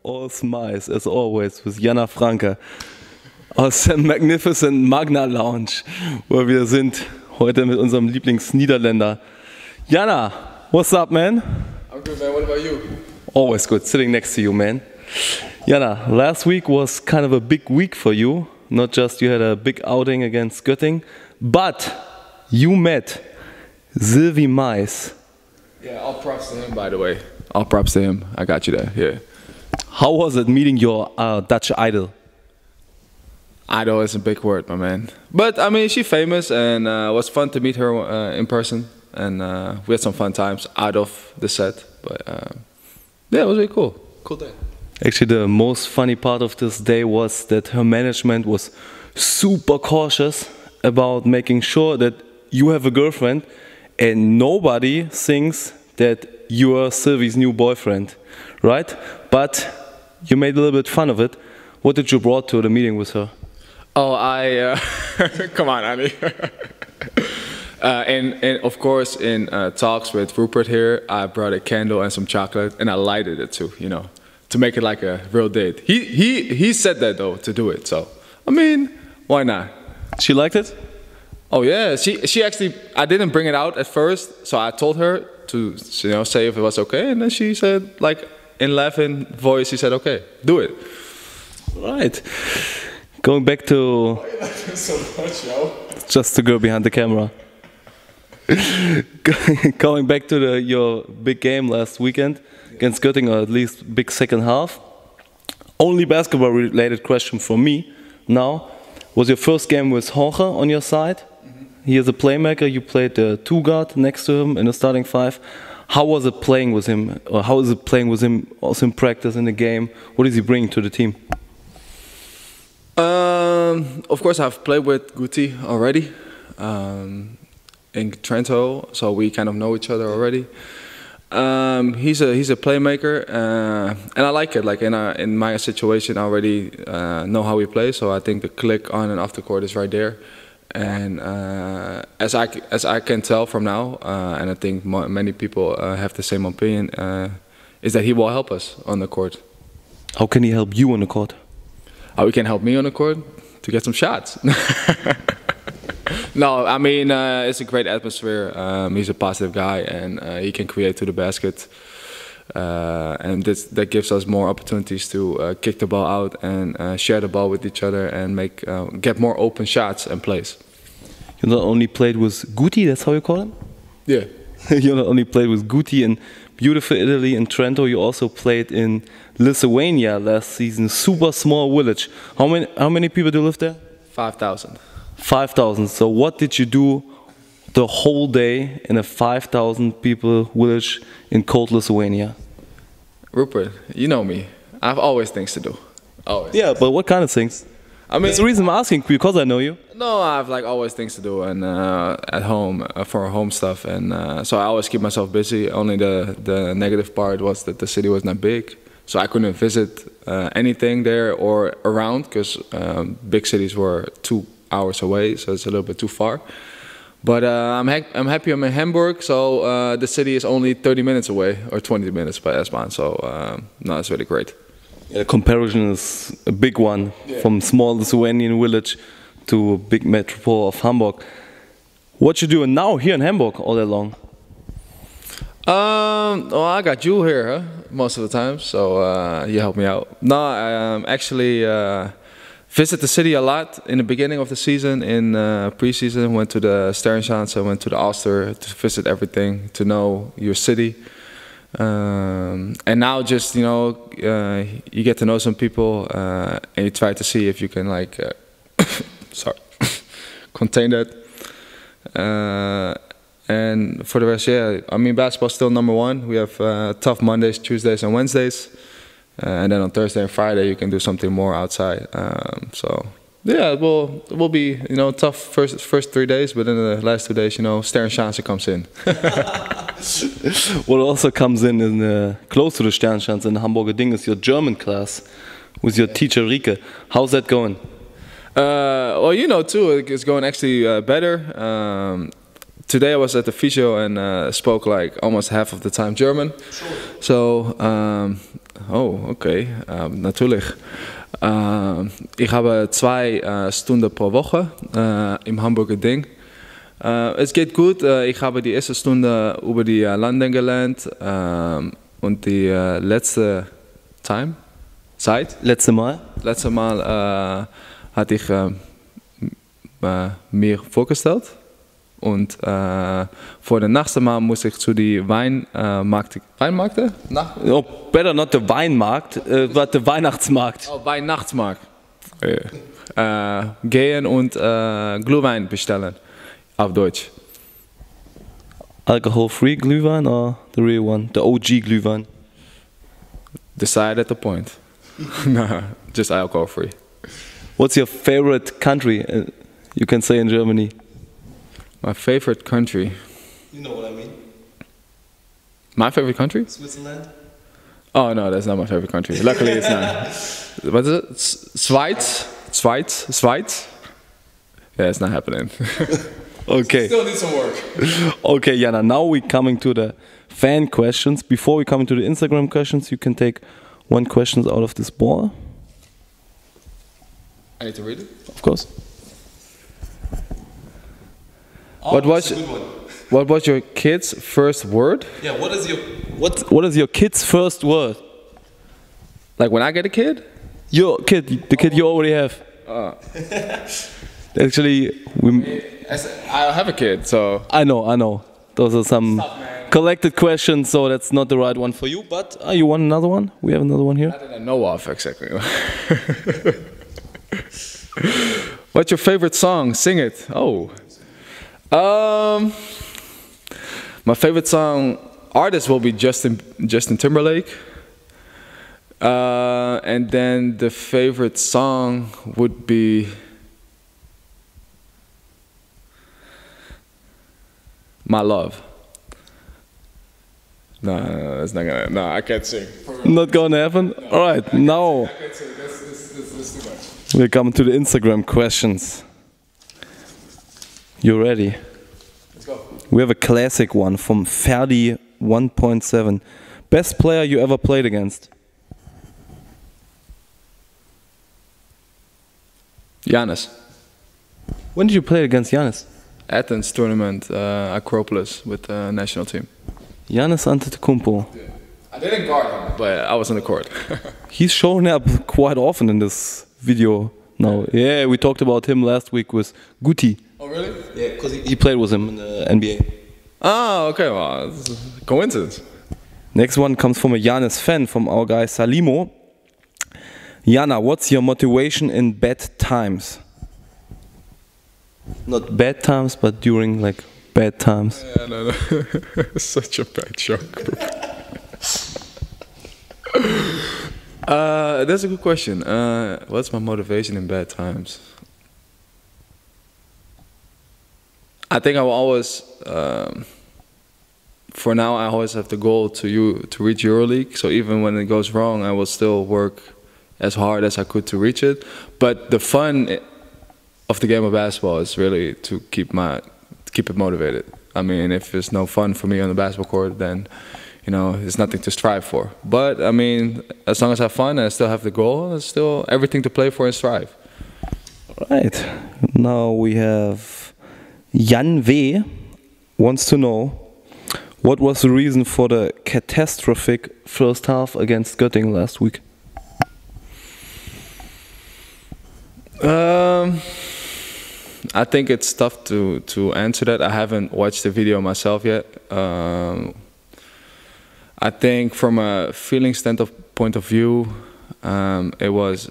All Smiles, as always, with Yanna Franke aus der Magnificent Magna Lounge, wo wir sind heute mit unserem Lieblings-Niederländer. Yanna, what's up, man? I'm good, man. What about you? Always good, sitting next to you, man. Yanna, last week was kind of a big week for you. Not just you had a big outing against Göttingen, but you met Sylvie Meis. Yeah, all props to him, by the way. All props to him. I got you there, yeah. How was it meeting your Dutch idol? Idol is a big word, my man. But, I mean, she's famous, and it was fun to meet her in person. And we had some fun times out of the set. But, yeah, it was really cool. Cool day. Actually, the most funny part of this day was that her management was super cautious about making sure that you have a girlfriend and nobody thinks that you are Sylvie's new boyfriend, right? But you made a little bit fun of it. What did you brought to the meeting with her? Oh, come on, Annie. And of course, in talks with Rupert here, I brought a candle and some chocolate, and I lighted it too, you know, to make it like a real date. He said that though, to do it. So, I mean, why not? She liked it? Oh yeah, she actually, I didn't bring it out at first, so I told her to, you know, say if it was okay, and then she said, like, in laughing voice, she said, okay, do it. Right. Going back to... Why are you laughing so much, yo? Just to go behind the camera. Going back to your big game last weekend against Göttingen, or at least big second half. Only basketball related question for me now. Was your first game with Jorge on your side? He is a playmaker. You played the two guard next to him in the starting five. How was it playing with him? Or how is it playing with him also in practice, in the game? What is he bringing to the team? Of course, I've played with Guti already in Trento, so we kind of know each other already. He's a playmaker, and I like it. Like in my situation, I already know how we play, so I think the click on and off the court is right there. And as I can tell from now, and I think many people have the same opinion, is that he will help us on the court. How can he help you on the court? How he can help me on the court? To get some shots. No, I mean, it's a great atmosphere. He's a positive guy, and he can create to the basket. And that gives us more opportunities to kick the ball out and share the ball with each other and get more open shots and plays. You not only played with Guti, that's how you call him? Yeah. You not only played with Guti in beautiful Italy, in Trento, you also played in Lithuania last season, super small village. How many people do live there? 5,000. 5,000. So what did you do the whole day in a 5,000 people village in cold Lithuania? Rupert, you know me. I have always things to do. Always. Yeah, but what kind of things? I mean, that's the reason I'm asking, because I know you. No, I have like always things to do, and at home for home stuff, and so I always keep myself busy. Only the negative part was that the city was not big, so I couldn't visit anything there or around, because big cities were 2 hours away, so it's a little bit too far. But I'm happy I'm in Hamburg, so the city is only 30 minutes away, or 20 minutes by S-Bahn, so no, it's really great. Yeah, the comparison is a big one, yeah. From small Lithuanian village to big metropole of Hamburg. What you doing now here in Hamburg all day long? Well, I got you here, huh? Most of the time, so you help me out. No, I actually visit the city a lot in the beginning of the season. In pre-season, went to the Sterrenschanze, went to the Alster to visit everything, to know your city. And now just, you know, you get to know some people and you try to see if you can like, sorry, contain that. And for the rest, yeah, I mean, basketball's still #1. We have tough Mondays, Tuesdays and Wednesdays. And then on Thursday and Friday you can do something more outside. So yeah, it will be, you know, tough first 3 days, but in the last 2 days, you know, Sterrenschanze comes in. What also comes in close to the Sterrenschanze in Hamburger Ding is your German class with your teacher Rike. How's that going? Well, you know too, it's going actually better. Today I was at the physio and spoke like almost half of the time German. Sure. So Oh, okay, natürlich. Ich habe 2 Stunden pro Woche im Hamburger Ding. Es geht gut. Ich habe die erste Stunde über die Lande gelernt und die letzte Zeit. Letzte Mal. Letzte Mal hatte ich mir vorgestellt und vor dem nächsten Mal muss ich zu die Weinmärkte? Oh, better not the Weinmarkt, but the Weihnachtsmarkt. Oh, Weihnachtsmarkt. Gehen und Glühwein bestellen. Auf Deutsch. Alcohol-free Glühwein or the real one? The OG Glühwein? Decide at the point. No, just alcohol-free. What's your favorite country? You can say in Germany. My favorite country. You know what I mean? My favorite country? Switzerland? Oh no, that's not my favorite country. Luckily it's not. What is it? Schweiz? Yeah, it's not happening. Okay. Still need some work. Okay, Yanna, now we're coming to the fan questions. Before we come into the Instagram questions, you can take one question out of this ball. I need to read it? Of course. Oh, what was your kid's first word? Yeah, what is your kid's first word? Like when I get a kid? Your kid, the kid you already have. Actually, I have a kid, so... I know. Those are some collected questions, so that's not the right one for you. But you want another one? We have another one here. I didn't know of, exactly. What's your favorite song? Sing it. Oh. My favorite song artist will be Justin Timberlake. And then the favorite song would be... My Love. No, that's not gonna. No, I can't sing. Not gonna happen. No, all right, now I can't sing. That's too much. we're coming to the Instagram questions. You ready? Let's go. We have a classic one from Ferdi 1.7. Best player you ever played against? Giannis. When did you play against Giannis? Athens tournament, Acropolis with the national team. Giannis Antetokounmpo. Yeah. I didn't guard him, but I was on the court. He's showing up quite often in this video now. Yeah, we talked about him last week with Guti. Oh really? Yeah, because he played with him in the NBA. Oh, okay, well, this is a coincidence. Next one comes from a Giannis fan, from our guy Salimo. Yanna, what's your motivation in bad times? Not bad times, but during like bad times. Yeah, no. Such a bad joke. That's a good question. What's my motivation in bad times? I think I will always, for now, I always have the goal to reach EuroLeague. So even when it goes wrong, I will still work as hard as I could to reach it. But the fun of the game of basketball is really to keep it motivated. I mean, if there's no fun for me on the basketball court, then there's nothing to strive for. But I mean, as long as I have fun and I still have the goal, there's still everything to play for and strive. Right. Now we have Jan V. wants to know, what was the reason for the catastrophic first half against Göttingen last week? I think it's tough to answer that. I haven't watched the video myself yet. I think from a feeling point of view, it was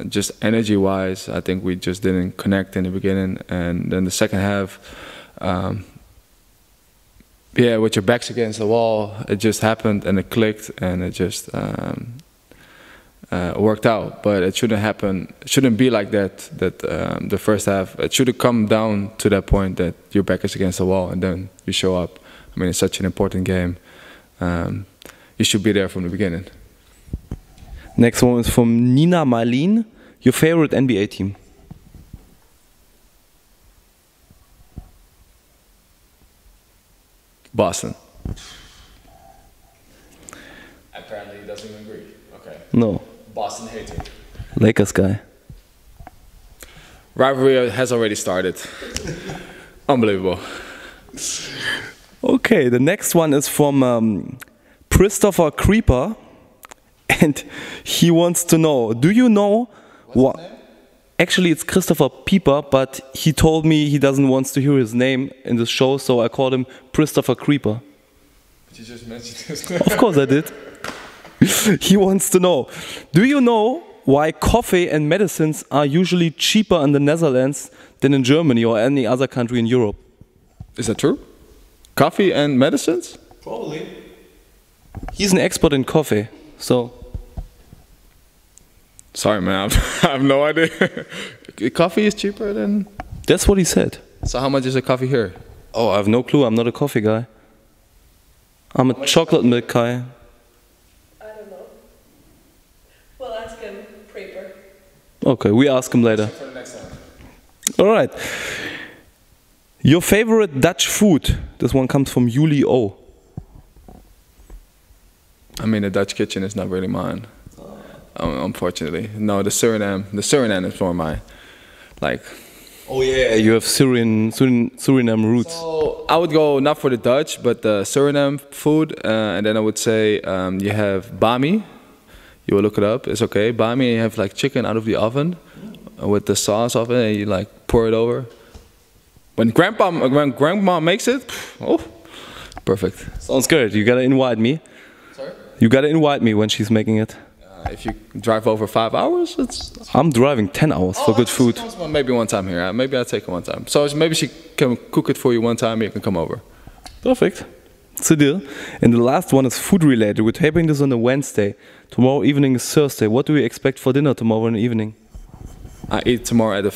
just energy-wise. I think we just didn't connect in the beginning, and then the second half, with your backs against the wall, it just happened and it clicked and it just worked out. But it shouldn't happen. It shouldn't be like that. The first half, it should have come down to that point that your back is against the wall and then you show up. I mean, it's such an important game. You should be there from the beginning. Next one is from Nina Marlene. Your favorite NBA team? Boston. Apparently he doesn't agree. Okay. No. Boston hater. Lakers guy. Rivalry has already started. Unbelievable. Okay, the next one is from Christopher Creeper, and he wants to know, do you know what? Actually, it's Christopher Pieper, but he told me he doesn't want to hear his name in the show, so I called him Christopher Creeper. But you just mentioned his Of course I did. He wants to know, do you know why coffee and medicines are usually cheaper in the Netherlands than in Germany or any other country in Europe? Is that true? Coffee and medicines? Probably. He's an expert in coffee, so... Sorry, man. I have no idea. Coffee is cheaper than... That's what he said. So how much is a coffee here? Oh, I have no clue. I'm not a coffee guy. I'm a chocolate milk guy. I don't know. We'll ask him, Prepper. Okay, we ask him later. For the next time. All right. Your favorite Dutch food? This one comes from Julie O. I mean, the Dutch kitchen is not really mine. Unfortunately. No, the Suriname is more mine. Like... Oh yeah, you have Suriname roots. So I would go not for the Dutch, but the Suriname food, and then I would say you have bami. You will look it up. It's okay. Bami, you have like chicken out of the oven with the sauce of it, and you like pour it over. When grandma makes it, oh, perfect. Sounds good. You gotta invite me. Sorry? You gotta invite me when she's making it. If you drive over 5 hours, it's... I'm driving 10 hours for good food. Maybe one time here. Maybe I'll take it one time. So maybe she can cook it for you one time and you can come over. Perfect. It's a deal. And the last one is food related. We're taping this on a Wednesday. Tomorrow evening is Thursday. What do we expect for dinner tomorrow in the evening? I eat tomorrow at a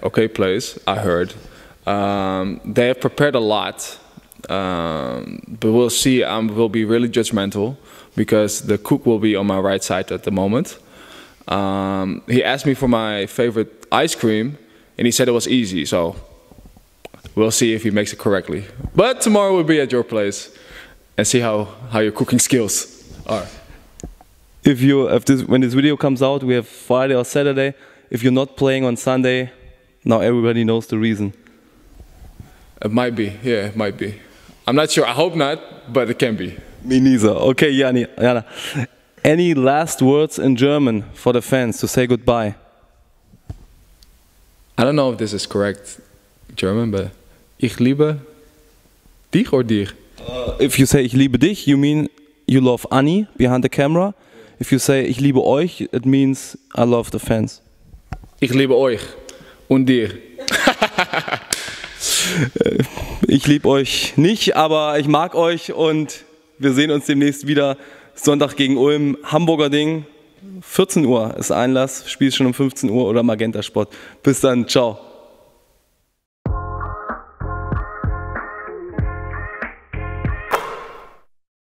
okay place, I heard. They have prepared a lot. But we'll see. We'll be really judgmental because the cook will be on my right side at the moment. He asked me for my favorite ice cream, and he said it was easy. So we'll see if he makes it correctly. But tomorrow we'll be at your place and see how your cooking skills are. When this video comes out, we have Friday or Saturday. If you're not playing on Sunday, now everybody knows the reason. It might be. Yeah, it might be. I'm not sure. I hope not, but it can be. Me neither. Okay, Yanna. Any last words in German for the fans to say goodbye? I don't know if this is correct German, but ich liebe dich or dir? If you say ich liebe dich, you mean you love Annie behind the camera. If you say ich liebe euch, it means I love the fans. Ich liebe euch und dir. Ich liebe euch nicht, aber ich mag euch und wir sehen uns demnächst wieder. Sonntag gegen Ulm, Hamburger Ding. 14 Uhr ist Einlass, Spiel schon um 15 Uhr oder Magenta Sport. Bis dann, ciao.